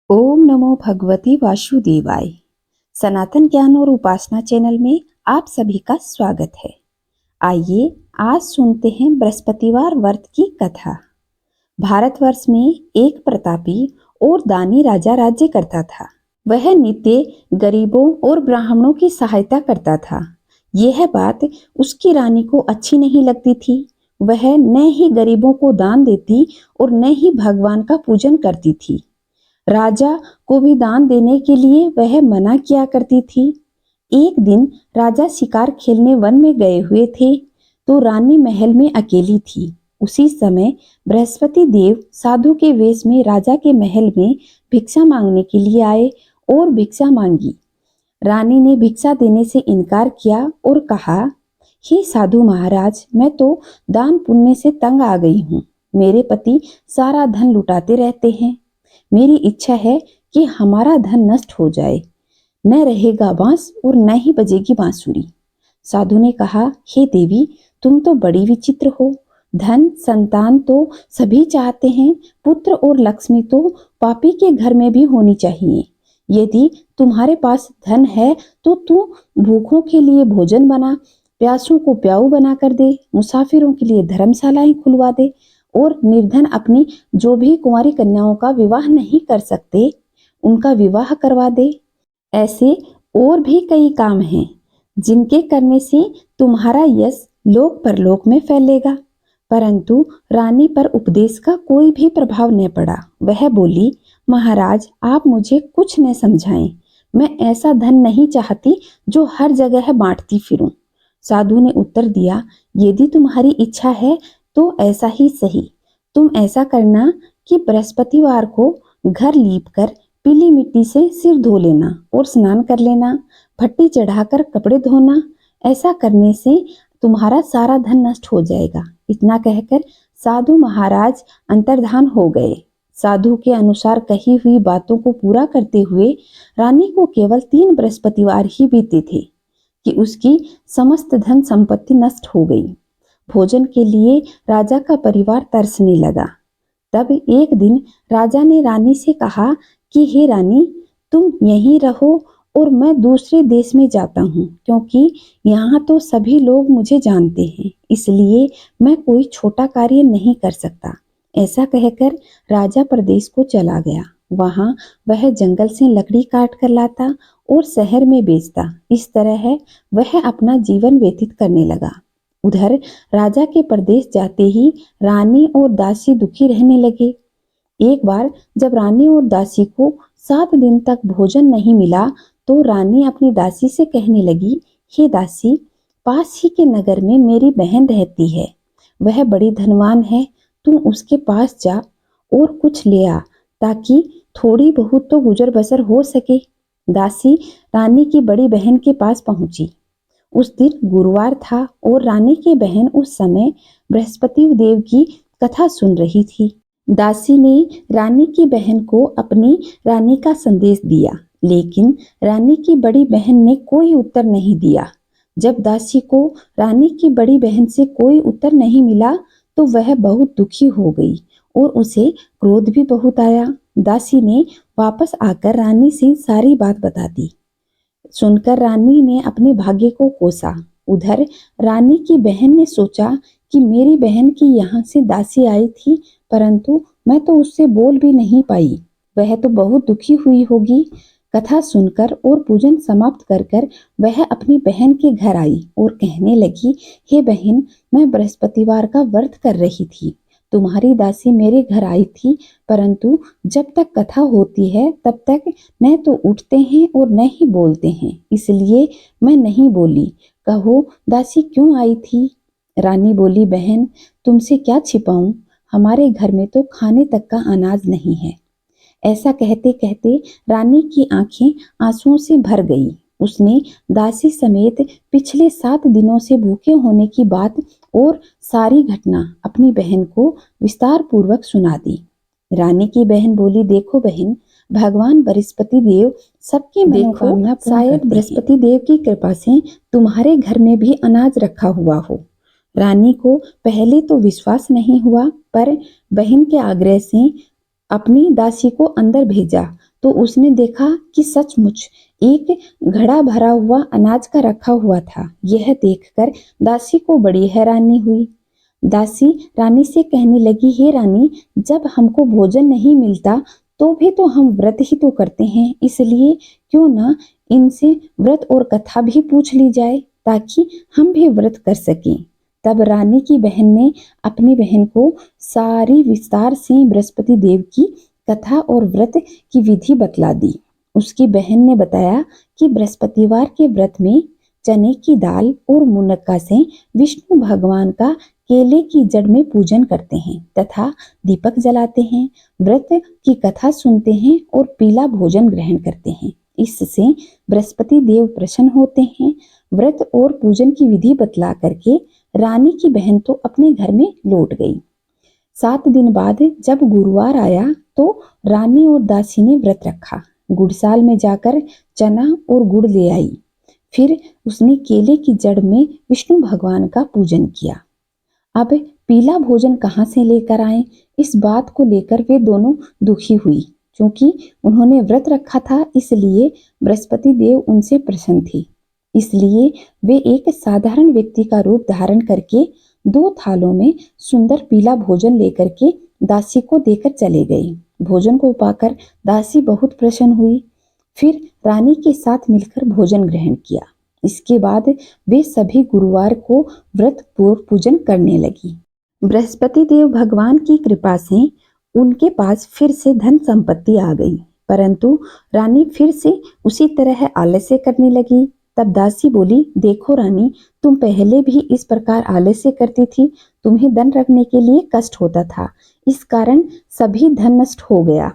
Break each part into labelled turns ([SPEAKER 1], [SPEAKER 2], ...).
[SPEAKER 1] ओम नमो भगवती वासुदेवाय। सनातन ज्ञान और उपासना चैनल में आप सभी का स्वागत है। आइए आज सुनते हैं बृहस्पतिवार व्रत की कथा। भारतवर्ष में एक प्रतापी और दानी राजा राज्य करता था। वह नित्य गरीबों और ब्राह्मणों की सहायता करता था। यह बात उसकी रानी को अच्छी नहीं लगती थी। वह न ही गरीबों को दान देती और न ही भगवान का पूजन करती थी। राजा को भी दान देने के लिए वह मना किया करती थी। एक दिन राजा शिकार खेलने वन में गए हुए थे तो रानी महल में अकेली थी। उसी समय बृहस्पति देव साधु के वेश में राजा के महल में भिक्षा मांगने के लिए आए और भिक्षा मांगी। रानी ने भिक्षा देने से इनकार किया और कहा, हे साधु महाराज, मैं तो दान पुण्य से तंग आ गई हूँ। मेरे पति सारा धन लुटाते रहते हैं। मेरी इच्छा है कि हमारा धन नष्ट हो जाए। न रहेगा बांस और न ही बजेगी बांसुरी। साधु ने कहा, हे देवी, तुम तो बड़ी विचित्र हो। धन संतान तो सभी चाहते हैं, पुत्र और लक्ष्मी तो पापी के घर में भी होनी चाहिए। यदि तुम्हारे पास धन है तो तू भूखों के लिए भोजन बना, प्यासों को प्याऊ बना कर दे, मुसाफिरों के लिए धर्मशालाएं खुलवा दे और निर्धन अपनी जो भी कुंवारी कन्याओं का विवाह नहीं कर सकते उनका विवाह करवा दे। ऐसे और भी कई काम हैं जिनके करने से तुम्हारा यश लोक परलोक में फैलेगा। परंतु रानी पर उपदेश का कोई भी प्रभाव न पड़ा। वह बोली, महाराज, आप मुझे कुछ न समझाएं। मैं ऐसा धन नहीं चाहती जो हर जगह बांटती फिरूं। साधु ने उत्तर दिया, यदि तुम्हारी इच्छा है तो ऐसा ही सही। तुम ऐसा करना कि बृहस्पतिवार को घर लीपकर पीली मिट्टी से सिर धो लेना और स्नान कर लेना, भट्टी चढ़ाकर कपड़े धोना। ऐसा करने से तुम्हारा सारा धन नष्ट हो जाएगा। इतना कहकर साधु महाराज अंतर्धान हो गए। साधु के अनुसार कही हुई बातों को पूरा करते हुए रानी को केवल 3 बृहस्पतिवार ही बीते थे कि उसकी समस्त धन संपत्ति नष्ट हो गई। भोजन के लिए राजा का परिवार तरसने लगा। तब एक दिन राजा ने रानी से कहा कि हे रानी, तुम यहीं रहो और मैं दूसरे देश में जाता हूँ, क्योंकि यहाँ तो सभी लोग मुझे जानते हैं, इसलिए मैं कोई छोटा कार्य नहीं कर सकता। ऐसा कहकर राजा प्रदेश को चला गया। वहां वह जंगल से लकड़ी काट कर लाता और शहर में बेचता। इस तरह वह अपना जीवन व्यतीत करने लगा। उधर राजा के प्रदेश जाते ही रानी और दासी दुखी रहने लगे। एक बार जब रानी और दासी को 7 दिन तक भोजन नहीं मिला तो रानी अपनी दासी से कहने लगी, हे दासी, पास ही के नगर में मेरी बहन रहती है। वह बड़ी धनवान है। तू उसके पास जा और कुछ ले आ ताकि थोड़ी बहुत तो गुजर बसर हो सके। दासी रानी की बड़ी बहन के पास पहुंची। उस दिन गुरुवार था और रानी की बहन उस समय बृहस्पति देव की कथा सुन रही थी। दासी ने रानी की बहन को अपनी रानी का संदेश दिया, लेकिन रानी की बड़ी बहन ने कोई उत्तर नहीं दिया। जब दासी को रानी की बड़ी बहन से कोई उत्तर नहीं मिला तो वह बहुत दुखी हो गई और उसे क्रोध भी बहुत आया। दासी ने वापस आकर रानी से सारी बात बता दी। सुनकर रानी ने अपने भाग्य को कोसा। उधर रानी की बहन ने सोचा कि मेरी बहन की यहाँ से दासी आई थी, परंतु मैं तो उससे बोल भी नहीं पाई। वह तो बहुत दुखी हुई होगी। कथा सुनकर और पूजन समाप्त कर कर वह अपनी बहन के घर आई और कहने लगी, हे बहन, मैं बृहस्पतिवार का व्रत कर रही थी। तुम्हारी दासी मेरे घर आई थी, परंतु जब तक कथा होती है तब तक न तो उठते हैं और न ही बोलते हैं, इसलिए मैं नहीं बोली। कहो दासी क्यों आई थी? रानी बोली, बहन, तुमसे क्या छिपाऊं, हमारे घर में तो खाने तक का अनाज नहीं है। ऐसा कहते कहते रानी की आंखें आंसुओं से भर गई। उसने दासी समेत पिछले 7 दिनों से भूखे होने की बात और सारी घटना अपनी बहन को विस्तार पूर्वक सुना दी। रानी की बहन बोली, देखो बहन, भगवान बृहस्पति देव सबकी मनोकामना, शायद बृहस्पति देव की कृपा से तुम्हारे घर में भी अनाज रखा हुआ हो। रानी को पहले तो विश्वास नहीं हुआ, पर बहन के आग्रह से अपनी दासी को अंदर भेजा तो उसने देखा कि सचमुच एक घड़ा भरा हुआ अनाज का रखा हुआ था। यह देखकर दासी को बड़ी हैरानी हुई। दासी रानी से कहने लगी, हे रानी, जब हमको भोजन नहीं मिलता तो भी तो हम व्रत ही तो करते हैं, इसलिए क्यों ना इनसे व्रत और कथा भी पूछ ली जाए ताकि हम भी व्रत कर सकें। तब रानी की बहन ने अपनी बहन को सारी विस्तार से बृहस्पति देव की कथा और व्रत की विधि बतला दी। उसकी बहन ने बताया कि बृहस्पतिवार के व्रत में चने की दाल और मुनक्का से विष्णु भगवान का केले की जड़ में पूजन करते हैं तथा दीपक जलाते हैं, व्रत की कथा सुनते हैं और पीला भोजन ग्रहण करते हैं। इससे बृहस्पति देव प्रसन्न होते हैं। व्रत और पूजन की विधि बतला करके रानी की बहन तो अपने घर में लौट गई। 7 दिन बाद जब गुरुवार आया तो रानी और दासी ने व्रत रखा। गुड़साल में जाकर चना और गुड़ ले आई। फिर उसने केले की जड़ में विष्णु भगवान का पूजन किया। अब पीला भोजन कहाँ से लेकर आए, इस बात को लेकर वे दोनों दुखी हुई। क्योंकि उन्होंने व्रत रखा था इसलिए बृहस्पति देव उनसे प्रसन्न थे। इसलिए वे एक साधारण व्यक्ति का रूप धारण करके 2 थालों में सुंदर पीला भोजन लेकर के दासी को देकर चले गए। भोजन को पाकर दासी बहुत प्रसन्न हुई। फिर रानी के साथ मिलकर भोजन ग्रहण किया। इसके बाद वे सभी गुरुवार को व्रत पूजन करने लगी। बृहस्पति देव भगवान की कृपा से उनके पास फिर से धन संपत्ति आ गई, परंतु रानी फिर से उसी तरह आलस्य करने लगी। तब दासी बोली, देखो रानी, तुम पहले भी इस प्रकार आलस्य करती थी, तुम्हें धन रखने के लिए कष्ट होता था, इस कारण सभी धन नष्ट हो गया।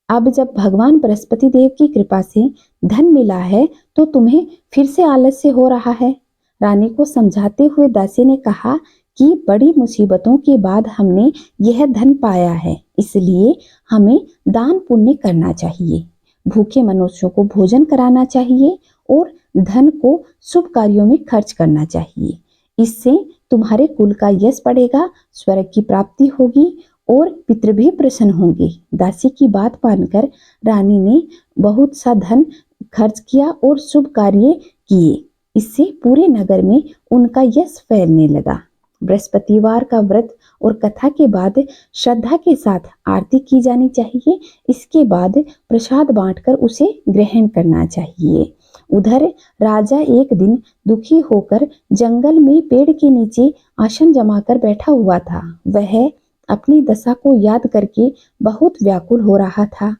[SPEAKER 1] अब जब भगवान बृहस्पति देव की कृपा से धन मिला है तो तुम्हें फिर से आलस्य हो रहा है। रानी को समझाते हुए दासी ने कहा कि बड़ी मुसीबतों के बाद हमने यह धन पाया है, इसलिए हमें दान पुण्य करना चाहिए, भूखे मनुष्यों को भोजन कराना चाहिए और धन को शुभ कार्यों में खर्च करना चाहिए। इससे तुम्हारे कुल का यश बढ़ेगा, स्वर्ग की प्राप्ति होगी और पितृ भी प्रसन्न होंगे। दासी की बात मानकर रानी ने बहुत सा धन खर्च किया और शुभ कार्य किए। इससे पूरे नगर में उनका यश फैलने लगा। बृहस्पतिवार का व्रत और कथा के बाद श्रद्धा के साथ आरती की जानी चाहिए। इसके बाद प्रसाद बांटकर उसे ग्रहण करना चाहिए। उधर राजा एक दिन दुखी होकर जंगल में पेड़ के नीचे आसन जमाकर बैठा हुआ था। वह अपनी दशा को याद करके बहुत व्याकुल हो रहा था।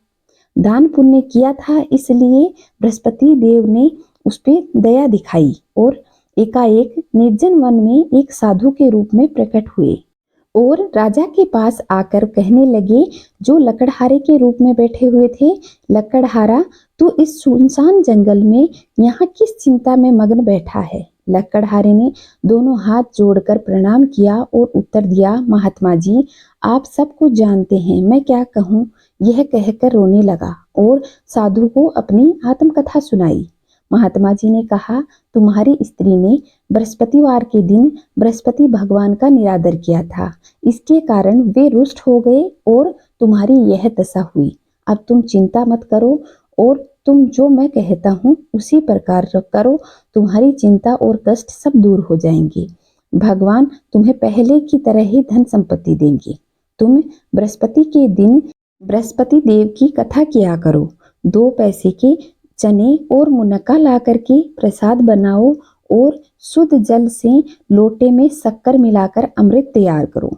[SPEAKER 1] दान पुण्य किया था, इसलिए बृहस्पति देव ने उस पर दया दिखाई और एकाएक निर्जन वन में एक साधु के रूप में प्रकट हुए और राजा के पास आकर कहने लगे, जो लकड़हारे के रूप में बैठे हुए थे, लकड़हारा, तू इस सुनसान जंगल में यहाँ किस चिंता में मग्न बैठा है। लकड़हारे ने दोनों हाथ जोड़कर प्रणाम किया और उत्तर दिया, महात्मा जी, आप सब कुछ जानते हैं, मैं क्या कहूँ। यह कहकर रोने लगा और साधु को अपनी आत्मकथा सुनाई। महात्मा जी ने कहा, तुम्हारी स्त्री ने बृहस्पतिवार के दिन बृहस्पति भगवान का निरादर किया था, इसके कारण वे रुष्ट हो गए और तुम्हारी यह दशा हुई। अब तुम चिंता मत करो और तुम जो मैं कहता हूँ उसी प्रकार करो, तुम्हारी चिंता और कष्ट सब दूर हो जाएंगे। भगवान तुम्हें पहले की तरह ही धन संपत्ति देंगे। तुम बृहस्पति के दिन बृहस्पति देव की कथा किया करो। 2 पैसे के चने और मुनक्का ला करके प्रसाद बनाओ और शुद्ध जल से लोटे में शक्कर मिलाकर अमृत तैयार करो।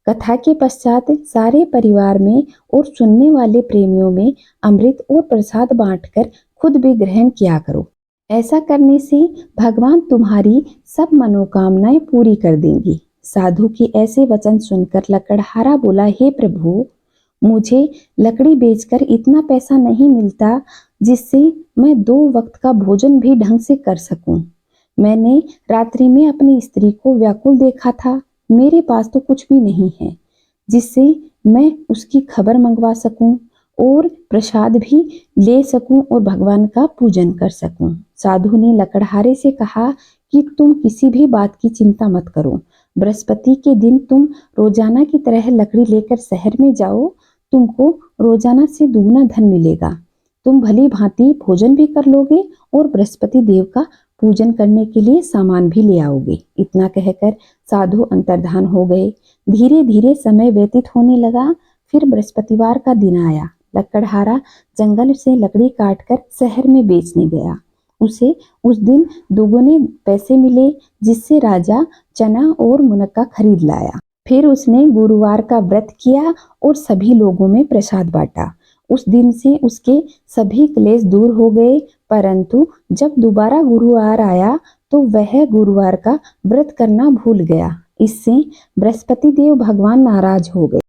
[SPEAKER 1] कथा के पश्चात सारे परिवार में और सुनने वाले प्रेमियों में अमृत और प्रसाद बांटकर खुद भी ग्रहण किया करो। ऐसा करने से भगवान तुम्हारी सब मनोकामनाएं पूरी कर देंगे। साधु के ऐसे वचन सुनकर लकड़हारा बोला, हे प्रभु, मुझे लकड़ी बेचकर इतना पैसा नहीं मिलता जिससे मैं 2 वक्त का भोजन भी ढंग से कर सकूं। मैंने रात्रि में अपनी स्त्री को व्याकुल देखा था, मेरे पास तो कुछ भी नहीं है जिससे मैं उसकी खबर मंगवा सकूं और प्रसाद भी ले सकूं और भगवान का पूजन कर सकूं। साधु ने लकड़हारे से कहा कि तुम किसी भी बात की चिंता मत करो। बृहस्पति के दिन तुम रोजाना की तरह लकड़ी लेकर शहर में जाओ, तुमको रोजाना से दुगना धन मिलेगा। तुम भली भांति भोजन भी कर लोगे और बृहस्पति देव का पूजन करने के लिए सामान भी ले आओगे। इतना कहकर साधु अंतर्धान हो गए। धीरे धीरे समय व्यतीत होने लगा। फिर बृहस्पतिवार का दिन आया। लकड़हारा जंगल से लकड़ी काटकर शहर में बेचने गया। उसे उस दिन दुगने पैसे मिले, जिससे राजा चना और मुनक्का खरीद लाया। फिर उसने गुरुवार का व्रत किया और सभी लोगों में प्रसाद बांटा। उस दिन से उसके सभी क्लेश दूर हो गए। परंतु जब दोबारा गुरुवार आया तो वह गुरुवार का व्रत करना भूल गया। इससे बृहस्पति देव भगवान नाराज हो गए।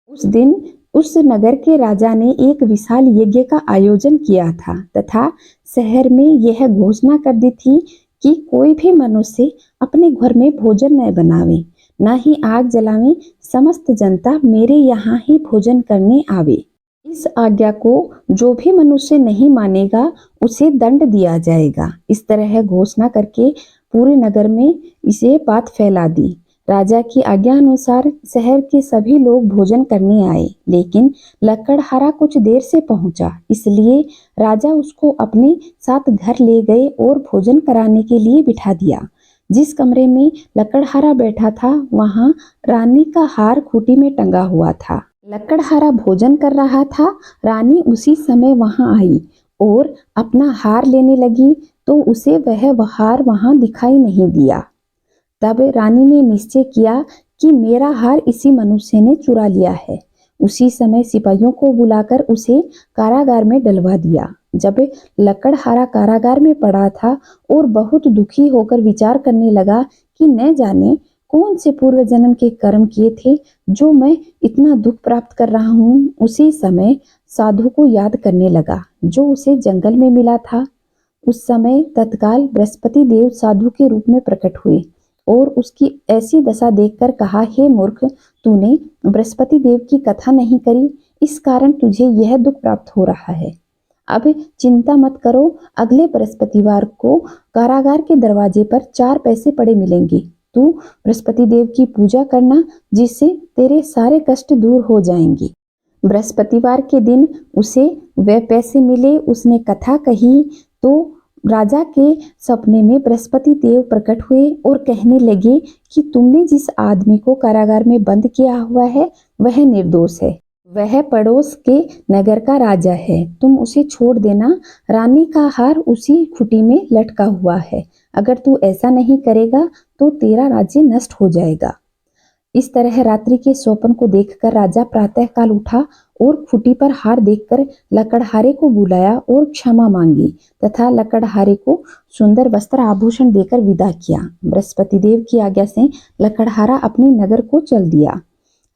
[SPEAKER 1] उस दिन उस नगर के राजा ने एक विशाल यज्ञ का आयोजन किया था तथा शहर में यह घोषणा कर दी थी कि कोई भी मनुष्य अपने घर में भोजन न बनावे, न ही आग जलावे। समस्त जनता मेरे यहाँ ही भोजन करने आवे। इस आज्ञा को जो भी मनुष्य नहीं मानेगा उसे दंड दिया जाएगा। इस तरह घोषणा करके पूरे नगर में इसे बात फैला दी। राजा की आज्ञा अनुसार शहर के सभी लोग भोजन करने आए, लेकिन लकड़हारा कुछ देर से पहुंचा। इसलिए राजा उसको अपने साथ घर ले गए और भोजन कराने के लिए बिठा दिया। जिस कमरे में लकड़हारा बैठा था वहां रानी का हार खूंटी में टंगा हुआ था। लकड़हारा भोजन कर रहा था। रानी उसी समय वहां आई और अपना हार लेने लगी तो उसे वह हार वहां दिखाई नहीं दिया। तब रानी ने निश्चय किया कि मेरा हार इसी मनुष्य ने चुरा लिया है। उसी समय सिपाहियों को बुलाकर उसे कारागार में डलवा दिया। जब लकड़हारा कारागार में पड़ा था और बहुत दुखी होकर विचार करने लगा कि न जाने कौन से पूर्व जन्म के कर्म किए थे जो मैं इतना दुख प्राप्त कर रहा हूँ, उसी समय साधु को याद करने लगा जो उसे जंगल में मिला था। उस समय तत्काल बृहस्पति देव साधु के रूप में प्रकट हुए और उसकी ऐसी दशा देखकर कहा, हे मूर्ख, तूने बृहस्पति देव की कथा नहीं करी, इस कारण तुझे यह दुख प्राप्त हो रहा है। अब चिंता मत करो, अगले बृहस्पतिवार को कारागार के दरवाजे पर 4 पैसे पड़े मिलेंगे। तू बृहस्पति देव की पूजा करना, जिससे तेरे सारे कष्ट दूर हो जाएंगे। बृहस्पतिवार के दिन उसे वे पैसे मिले। उसने कथा कही तो राजा के सपने में बृहस्पति देव प्रकट हुए और कहने लगे कि तुमने जिस आदमी को कारागार में बंद किया हुआ है वह निर्दोष है। वह पड़ोस के नगर का राजा है। तुम उसे छोड़ देना। रानी का हार उसी खूंटी में लटका हुआ है। अगर तू ऐसा नहीं करेगा तो तेरा राज्य नष्ट हो जाएगा। इस तरह रात्रि के स्वप्न को देखकर राजा प्रातःकाल उठा और खूंटी पर हार देखकर लकड़हारे को बुलाया और क्षमा मांगी तथा लकड़हारे को सुंदर वस्त्र आभूषण देकर विदा किया। बृहस्पति देव की आज्ञा से लकड़हारा अपने नगर को चल दिया।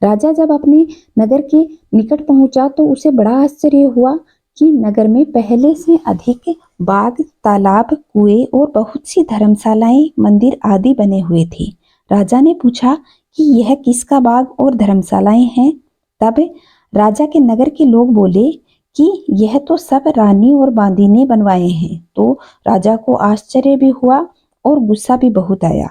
[SPEAKER 1] राजा जब अपने नगर के निकट पहुंचा तो उसे बड़ा आश्चर्य हुआ कि नगर में पहले से अधिक बाग, तालाब, कुएं और बहुत सी धर्मशालाएं, मंदिर आदि बने हुए थे। राजा ने पूछा कि यह किसका बाग और धर्मशालाएं हैं? तब राजा के नगर के लोग बोले कि यह तो सब रानी और बांदी ने बनवाए हैं। तो राजा को आश्चर्य भी हुआ और गुस्सा भी बहुत आया।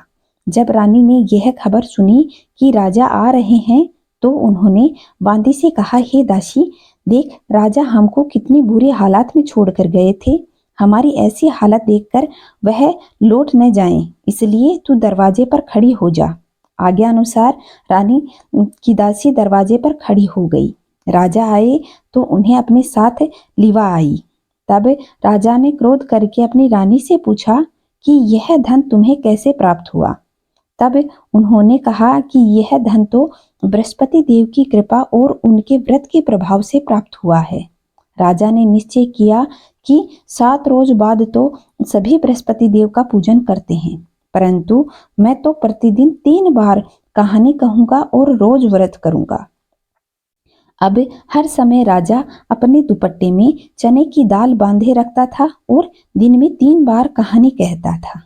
[SPEAKER 1] जब रानी ने यह खबर सुनी कि राजा आ रहे हैं तो उन्होंने बांदी से कहा, हे दासी, देख राजा हमको कितनी बुरी हालत में छोड़कर गए थे। हमारी ऐसी हालत देखकर वह लौट न जाएं, इसलिए तू दरवाजे पर खड़ी हो जा। आज्ञा अनुसार रानी की दासी दरवाजे पर खड़ी हो गई। राजा आए तो उन्हें अपने साथ लिवा आई। तब राजा ने क्रोध करके अपनी रानी से पूछा कि यह धन तुम्हें कैसे प्राप्त हुआ? तब उन्होंने कहा कि यह धन तो बृहस्पति देव की कृपा और उनके व्रत के प्रभाव से प्राप्त हुआ है। राजा ने निश्चय किया कि 7 रोज बाद तो सभी बृहस्पति देव का पूजन करते हैं, परंतु मैं तो प्रतिदिन 3 बार कहानी कहूंगा और रोज व्रत करूंगा। अब हर समय राजा अपने दुपट्टे में चने की दाल बांधे रखता था और दिन में 3 बार कहानी कहता था।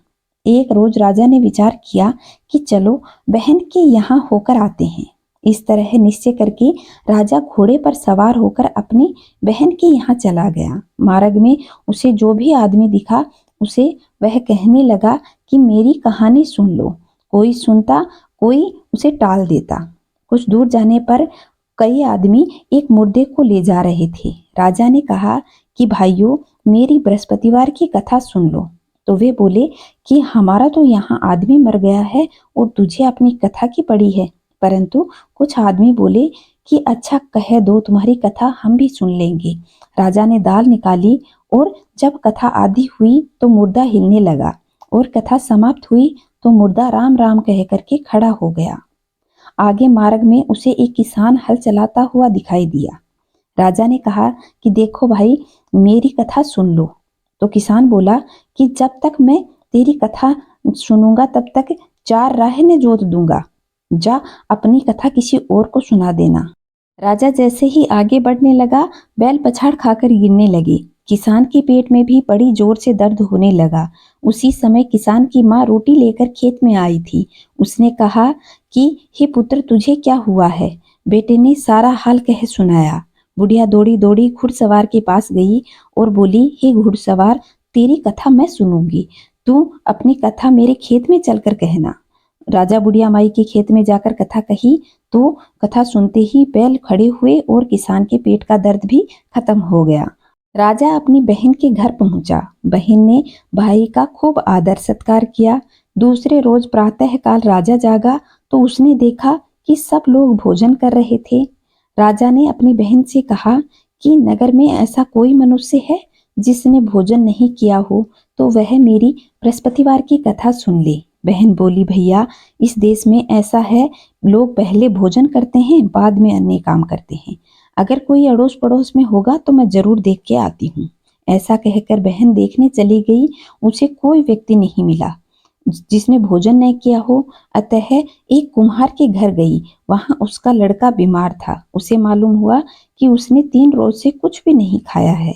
[SPEAKER 1] एक रोज राजा ने विचार किया कि चलो बहन के यहाँ होकर आते हैं। इस तरह निश्चय करके राजा घोड़े पर सवार होकर अपनी बहन के यहाँ चला गया। मार्ग में उसे जो भी आदमी दिखा उसे वह कहने लगा कि मेरी कहानी सुन लो। कोई सुनता, कोई उसे टाल देता। कुछ दूर जाने पर कई आदमी एक मुर्दे को ले जा रहे थे। राजा ने कहा कि भाइयों मेरी बृहस्पतिवार की कथा सुन लो। तो वे बोले कि हमारा तो यहाँ आदमी मर गया है और तुझे अपनी कथा की पड़ी है। परंतु कुछ आदमी बोले कि अच्छा कह दो, तुम्हारी कथा हम भी सुन लेंगे। राजा ने दाल निकाली और जब कथा आधी हुई तो मुर्दा हिलने लगा और कथा समाप्त हुई तो मुर्दा राम राम कह करके खड़ा हो गया। आगे मार्ग में उसे एक किसान हल चलाता हुआ दिखाई दिया। राजा ने कहा कि देखो भाई, मेरी कथा सुन लो। तो किसान बोला कि जब तक मैं तेरी कथा सुनूंगा तब तक 4 राहें जोत दूंगा। जा अपनी कथा किसी और को सुना देना। राजा जैसे ही आगे बढ़ने लगा, बैल पछाड़ खाकर गिरने लगे। किसान के पेट में भी बड़ी जोर से दर्द होने लगा। उसी समय किसान की माँ रोटी लेकर खेत में आई थी। उसने कहा कि हे पुत्र, तुझे क्या हुआ है? बेटे ने सारा हाल कह सुनाया। बुढ़िया दौड़ी दौड़ी घुड़सवार के पास गई और बोली, हे घुड़सवार, तेरी कथा मैं सुनूंगी, तू अपनी कथा मेरे खेत में चलकर कहना। राजा बुढ़िया माई के खेत में जाकर कथा कही तो कथा सुनते ही बैल खड़े हुए और किसान के पेट का दर्द भी खत्म हो गया। राजा अपनी बहन के घर पहुंचा। बहन ने भाई का खूब आदर सत्कार किया। दूसरे रोज प्रातः काल राजा जागा तो उसने देखा कि सब लोग भोजन कर रहे थे। राजा ने अपनी बहन से कहा कि नगर में ऐसा कोई मनुष्य है जिसने भोजन नहीं किया हो तो वह मेरी बृहस्पतिवार की कथा सुन ले। बहन बोली, भैया इस देश में ऐसा है, लोग पहले भोजन करते हैं बाद में अन्य काम करते हैं। अगर कोई अड़ोस पड़ोस में होगा तो मैं जरूर देख के आती हूँ। ऐसा कहकर बहन देखने चली गई। उसे कोई व्यक्ति नहीं मिला जिसने भोजन नहीं किया हो। अतः एक कुम्हार के घर गई। वहां उसका लड़का बीमार था। उसे मालूम हुआ कि उसने 3 रोज से कुछ भी नहीं खाया है।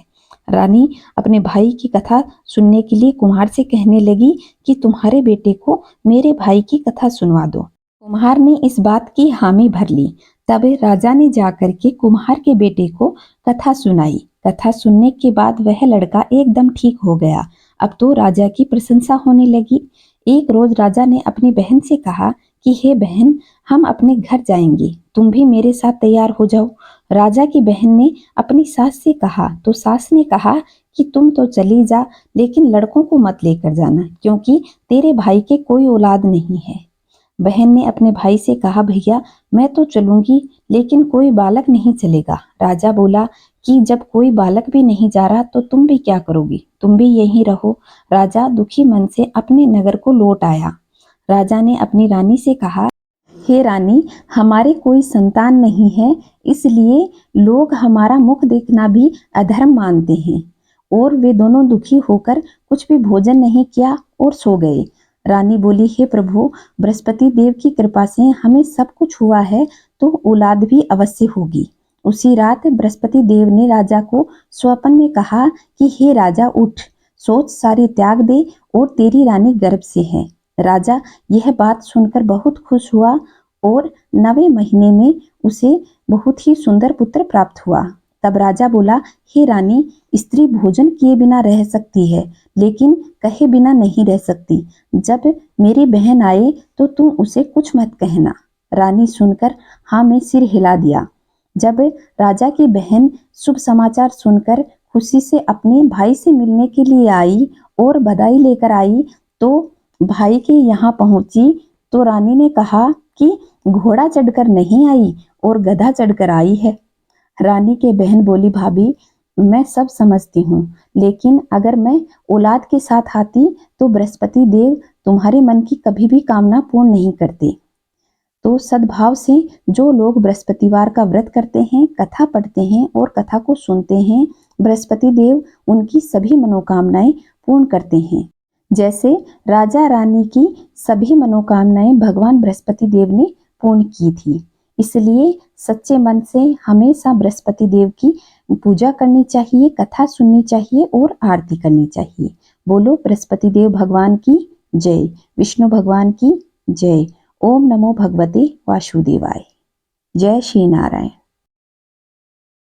[SPEAKER 1] रानी अपने भाई की कथा सुनने के लिए कुम्हार से कहने लगी कि तुम्हारे बेटे को मेरे भाई की कथा सुनवा दो। कुम्हार ने इस बात की हामी भर ली। तब राजा ने जाकर के कुम्हार के बेटे को कथा सुनाई। कथा सुनने के बाद वह लड़का एकदम ठीक हो गया। अब तो राजा की प्रशंसा होने लगी। एक रोज राजा ने अपनी बहन से कहा कि हे बहन, हम अपने घर जाएंगे, तुम भी मेरे साथ तैयार हो जाओ। राजा की बहन ने अपनी सास से कहा तो सास ने कहा कि तुम तो चली जा, लेकिन लड़कों को मत लेकर जाना क्योंकि तेरे भाई के कोई औलाद नहीं है। बहन ने अपने भाई से कहा, भैया मैं तो चलूंगी लेकिन कोई बालक नहीं चलेगा। राजा बोला कि जब कोई बालक भी नहीं जा रहा तो तुम भी क्या करोगी, तुम भी यहीं रहो। राजा दुखी मन से अपने नगर को लौट आया। राजा ने अपनी रानी से कहा, हे रानी, हमारे कोई संतान नहीं है, इसलिए लोग हमारा मुख देखना भी अधर्म मानते हैं। और वे दोनों दुखी होकर कुछ भी भोजन नहीं किया और सो गए। रानी बोली, हे प्रभु, बृहस्पति देव की कृपा से हमें सब कुछ हुआ है तो औलाद भी अवश्य होगी। उसी रात बृहस्पति देव ने राजा को स्वप्न में कहा कि हे राजा, उठ, सोच सारी त्याग दे और तेरी रानी गर्भ से है। राजा यह बात सुनकर बहुत खुश हुआ और 9वें महीने में उसे बहुत ही सुंदर पुत्र प्राप्त हुआ। तब राजा बोला, हे रानी, स्त्री भोजन किए बिना रह सकती है लेकिन कहे बिना नहीं रह सकती। जब मेरी बहन आए तो तुम उसे कुछ मत कहना। रानी सुनकर हाँ में सिर हिला दिया। जब राजा की बहन शुभ समाचार सुनकर खुशी से अपने भाई से मिलने के लिए आई और बधाई लेकर आई तो भाई के यहाँ पहुंची तो रानी ने कहा कि घोड़ा चढ़कर नहीं आई और गधा चढ़कर आई है। रानी के बहन बोली, भाभी मैं सब समझती हूँ, लेकिन अगर मैं औलाद के साथ आती तो बृहस्पति देव तुम्हारे मन की कभी भी कामना पूर्ण नहीं करते। तो सद्भाव से जो लोग बृहस्पतिवार का व्रत करते हैं, कथा पढ़ते हैं और कथा को सुनते हैं, बृहस्पति देव उनकी सभी मनोकामनाएं पूर्ण करते हैं। जैसे राजा रानी की सभी मनोकामनाएं भगवान बृहस्पति देव ने पूर्ण की थी। इसलिए सच्चे मन से हमेशा बृहस्पति देव की पूजा करनी चाहिए, कथा सुननी चाहिए और आरती करनी चाहिए। बोलो बृहस्पति देव भगवान की जय, विष्णु भगवान की जय। ओम नमो भगवते वासुदेवाय। जय श्री नारायण।